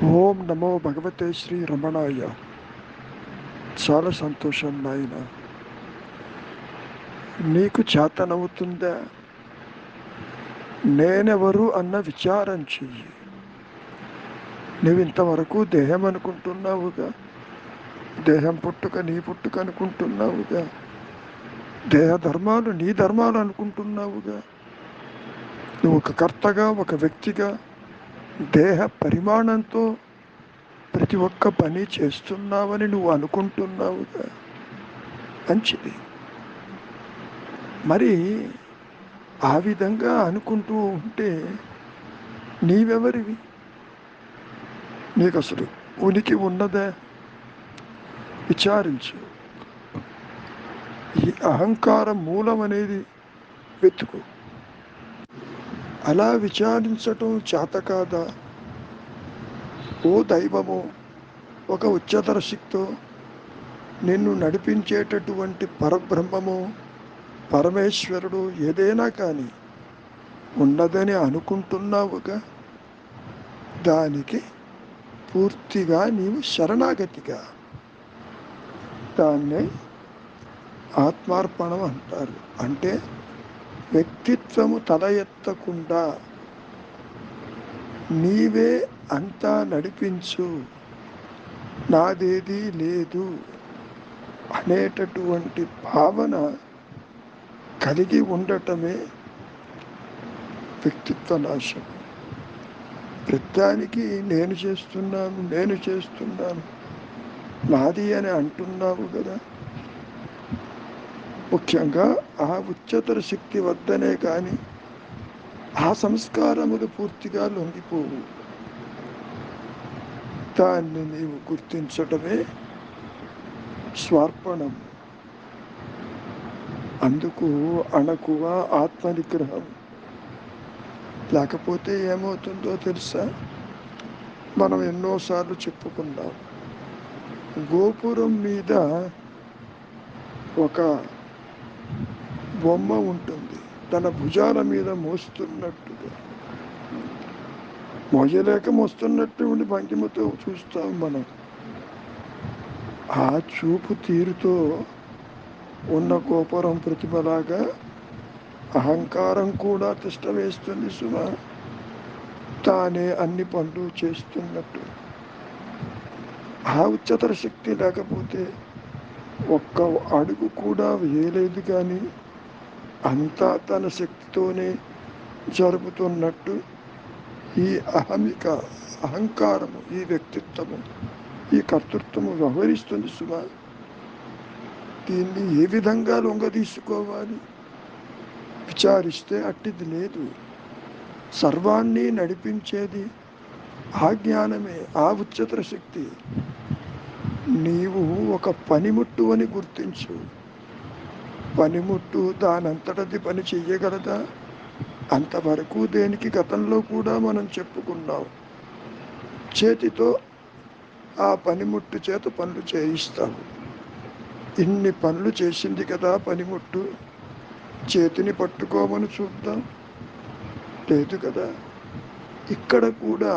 ఓం నమో భగవతే శ్రీ రమణాయ. చాలా సంతోషం నాయన. నీకు చేతనవుతుందా? నేనెవరు అన్న విచారం చెయ్యి. నువ్వు ఇంతవరకు దేహం అనుకుంటున్నావుగా, దేహం పుట్టుక నీ పుట్టుక అనుకుంటున్నావుగా, దేహ ధర్మాలు నీ ధర్మాలు అనుకుంటున్నావుగా. నువ్వు ఒక కర్తగా, ఒక వ్యక్తిగా దేహ పరిమాణంతో ప్రతి ఒక్క పని చేస్తున్నావని నువ్వు అనుకుంటున్నావుగా. మంచిది. మరి ఆ విధంగా అనుకుంటూ ఉంటే నీవెవరివి? నీకు అసలు ఉనికి ఉన్నదా? విచారించు. ఈ అహంకారం మూలం అనేది వెతుకు. అలా విచారించటం చేత కాదా? ఓ దైవము, ఒక ఉच्चతర శక్తో, నిన్ను నడిపించేటటువంటి పరబ్రహ్మము, పరమేశ్వరుడు ఏదైనా కానీ ఉన్నదని అనుకుంటున్నావుగా. దానికి పూర్తిగా నీవు శరణాగతిగా, దాన్నే ఆత్మార్పణం అంటారు. అంటే వ్యక్తిత్వము తల ఎత్తకుండా నీవే అంతా నడిపించు, నాదేదీ లేదు అనేటటువంటి భావన కలిగి ఉండటమే వ్యక్తిత్వ నాశం. ప్రతిదానికి నేను చేస్తున్నాను నాది అని అంటున్నావు కదా. ముఖ్యంగా ఆ ఉच्चతర శక్తి వద్దనే కానీ ఆ సంస్కారములు పూర్తిగా లొంగిపోవు. దాన్ని నీవు గుర్తించటమే స్వార్పణం. అందుకు అణకువ ఆత్మనిగ్రహం. లేకపోతే ఏమవుతుందో తెలుసా? మనం ఎన్నోసార్లు చెప్పుకున్నాం. గోపురం మీద ఒక బొమ్మ ఉంటుంది, తన భుజాల మీద మోస్తున్నట్టుగా, మోయలేక మోస్తున్నటువంటి భంగిమతో చూస్తాం మనం. ఆ చూపు తీరుతో ఉన్న గోపురం ప్రతిమలాగా అహంకారం కూడా తిష్ట వేస్తుంది సుమా. తానే అన్ని పనులు చేస్తున్నట్టు. ఆ ఉच्चతర శక్తి లేకపోతే ఒక్క అడుగు కూడా వేయలేదు, కానీ అంతా తన శక్తితోనే జరుపుతున్నట్టు ఈ అహంకారము, ఈ వ్యక్తిత్వము, ఈ కర్తృత్వము వ్యవహరిస్తుంది సుమా. దీన్ని ఏ విధంగా లొంగదీసుకోవాలి? విచారిస్తే అట్టిది లేదు. సర్వాన్ని నడిపించేది ఆ జ్ఞానమే, ఆ ఉच्चతర శక్తి. నీవు ఒక పనిముట్టు అని గుర్తించు. పనిముట్టు దానంతటది పని చెయ్యగలదా? అంతవరకు దేనికి గతంలో కూడా మనం చెప్పుకున్నాం. చేతితో ఆ పనిముట్టు చేత పనులు చేయిస్తాము. ఇన్ని పనులు చేసింది కదా పనిముట్టు, చేతిని పట్టుకోమని చూద్దాం. లేదు కదా. ఇక్కడ కూడా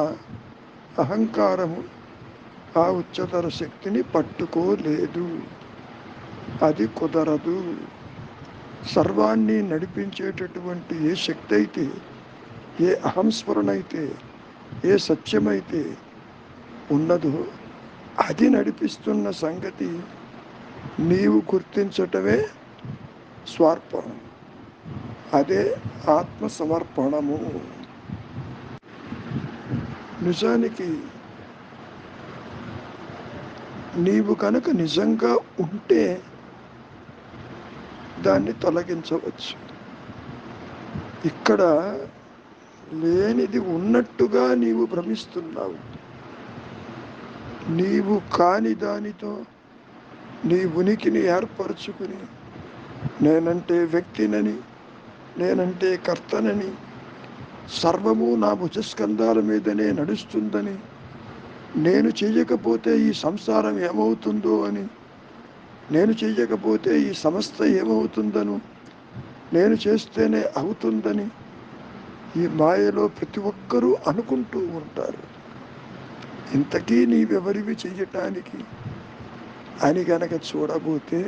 అహంకారము ఆ ఉच्चతర శక్తిని పట్టుకోలేదు. అది కుదరదు. సర్వాన్ని నడిపించేటటువంటి ఏ శక్తి అయితే, ఏ అహంస్మరణ అయితే, ఏ సత్యమైతే ఉన్నదో అది నడిపిస్తున్న సంగతి నీవు గుర్తించటమే స్వార్పణం. అదే ఆత్మ సమర్పణము. నిజానికి నీవు కనుక నిజంగా ఉంటే దాన్ని తొలగించవచ్చు. ఇక్కడ లేనిది ఉన్నట్టుగా నీవు భ్రమిస్తున్నావు. నీవు కాని దానితో నీ ఉనికిని ఏర్పరచుకుని, నేనంటే వ్యక్తినని, నేనంటే కర్తనని, సర్వము నా భుజస్కంధాల మీదనే నడుస్తుందని, నేను చెయ్యకపోతే ఈ సంసారం ఏమవుతుందో అని, నేను చెయ్యకపోతే ఈ సంస్థ ఏమవుతుందను, నేను చేస్తేనే అవుతుందని ఈ మాయలో ప్రతి ఒక్కరూ అనుకుంటూ ఉంటారు. ఇంతకీ నీవెవరివి చెయ్యటానికి అని గనక చూడబోతే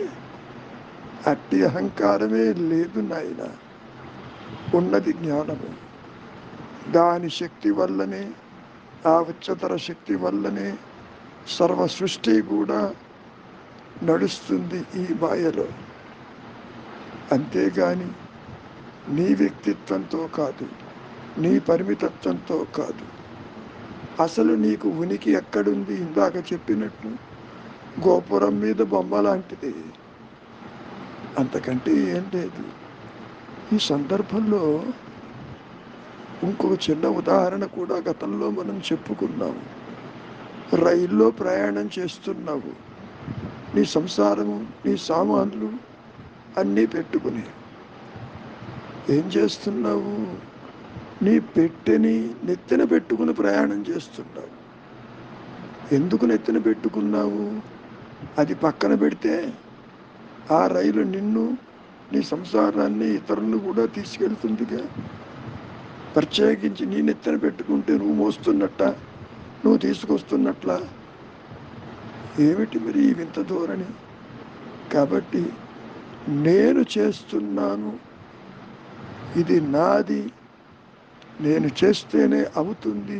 అట్టి అహంకారమే లేదు నాయన. ఉన్నది జ్ఞానము. దాని శక్తి వల్లనే, ఆ ఉच्चతర శక్తి వల్లనే సర్వ సృష్టి కూడా నడుస్తుంది ఈ మాయలో. అంతేగాని నీ వ్యక్తిత్వంతో కాదు, నీ పరిమితత్వంతో కాదు. అసలు నీకు ఉనికి ఎక్కడుంది? ఇందాక చెప్పినట్లు గోపురం మీద బొమ్మ లాంటిది, అంతకంటే ఏం లేదు. ఈ సందర్భంలో ఇంకొక చిన్న ఉదాహరణ కూడా గతంలో మనం చెప్పుకున్నాము. రైల్లో ప్రయాణం చేస్తున్నావు, నీ సంసారము, నీ సామాన్లు అన్నీ పెట్టుకుని ఏం చేస్తున్నావు? నీ పెట్టెని నెత్తిన పెట్టుకుని ప్రయాణం చేస్తున్నావు. ఎందుకు నెత్తిన పెట్టుకున్నావు? అది పక్కన పెడితే ఆ రైలు నిన్ను, నీ సంసారాన్ని, ఇతరులను కూడా తీసుకెళ్తుందిగా. ప్రత్యేకించి నీ నెత్తిన పెట్టుకుంటే నువ్వు మోస్తున్నట్ట, నువ్వు తీసుకొస్తున్నట్లా? ఏమిటి మరి ఈ వింత ధోరణి? కాబట్టి నేను చేస్తున్నాను, ఇది నాది, నేను చేస్తేనే అవుతుంది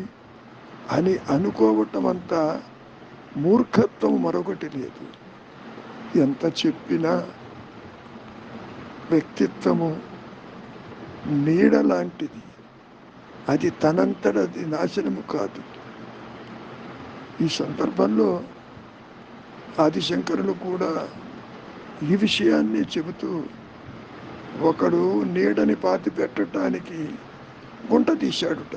అని అనుకోవటం అంతా మూర్ఖత్వం, మరొకటి లేదు. ఎంత చెప్పినా వ్యక్తిత్వము నీడ లాంటిది. అది తనంతటది నాశనము కాదు. ఈ సందర్భంలో ఆదిశంకరులు కూడా ఈ విషయాన్ని చెబుతూ, ఒకడు నీడని పాతి పెట్టడానికి గుంట తీశాడుట.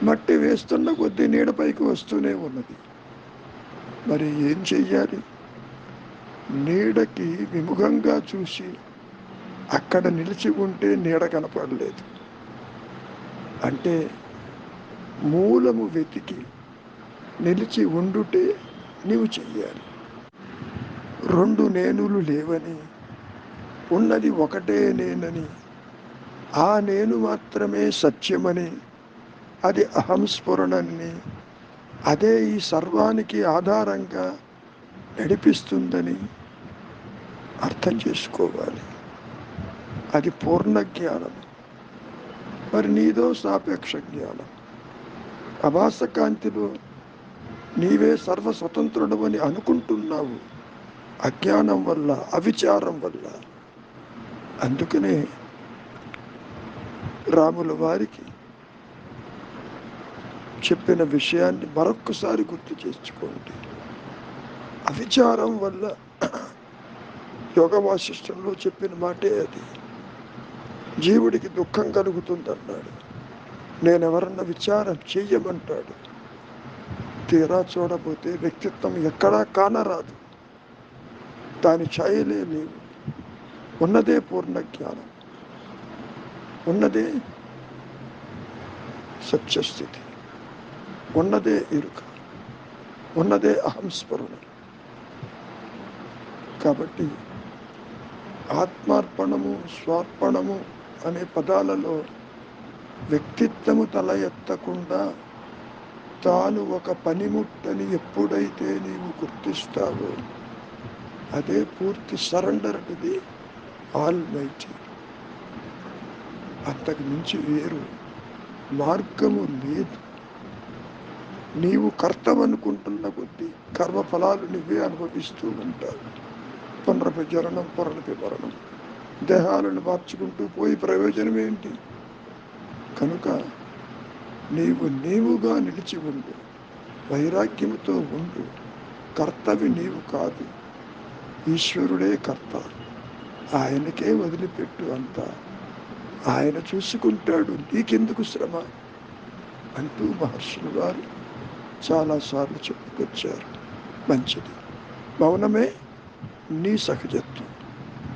మట్టి వేస్తున్న కొద్దీ నీడ పైకి వస్తూనే ఉన్నది. మరి ఏం చెయ్యాలి? నీడకి విముఖంగా చూసి అక్కడ నిలిచి ఉంటే నీడ కనపడలేదు. అంటే మూలము వెతికి నిలిచి ఉండుటే నీవు చెయ్యాలి. రెండు నేనులు లేవని, ఉన్నది ఒకటే నేనని, ఆ నేను మాత్రమే సత్యమని, అది అహంస్ఫురణని, అదే ఈ సర్వానికి ఆధారంగా నడిపిస్తుందని అర్థం చేసుకోవాలి. అది పూర్ణ జ్ఞానం. మరి నీదో సాపేక్ష జ్ఞానం. అభాస కాంతిలో నీవే సర్వస్వతంత్రుడు అని అనుకుంటున్నావు, అజ్ఞానం వల్ల, అవిచారం వల్ల. అందుకనే రాముల వారికి చెప్పిన విషయాన్ని మరొక్కసారి గుర్తు చేసుకోండి. అవిచారం వల్ల యోగ వాసిష్టంలో చెప్పిన మాటే అది. జీవుడికి దుఃఖం కలుగుతుందన్నాడు. నేనెవరన్నా విచారం చెయ్యమంటాడు. తీరా చూడబోతే వ్యక్తిత్వం ఎక్కడా కానరాదు. దాని ఛాయలే లేవు. ఉన్నదే పూర్ణ జ్ఞానం, ఉన్నదే సత్యస్థితి, ఉన్నదే ఎరుక, ఉన్నదే అహంస్ఫురణ. కాబట్టి ఆత్మార్పణము, స్వార్పణము అనే పదాలలో వ్యక్తిత్వము తల ఎత్తకుండా తాను ఒక పనిముట్టని ఎప్పుడైతే నీవు గుర్తిస్తావో అదే పూర్తి సరెండర్ టు ది ఆల్మైటీ. అంతకు మించి వేరు మార్గము లేదు. నీవు కర్తవనుకుంటున్న కొద్దీ కర్మఫలాలు నువ్వే అనుభవిస్తూ ఉంటావు. పునరభిజననం, పునరభిమరణం. దేహాలను మార్చుకుంటూ పోయి ప్రయోజనం ఏంటి? కనుక నీవుగా నిలిచి ఉండు, వైరాగ్యముతో ఉండు. కర్తవి నీవు కాదు, ఈశ్వరుడే కర్త. ఆయనకే వదిలిపెట్టు అంతా. ఆయన చూసుకుంటాడు, నీకెందుకు శ్రమ అంటూ మహర్షులు వారు చాలాసార్లు చెప్పుకొచ్చారు. మంచిది, మౌనమే నీ సహజత్వం.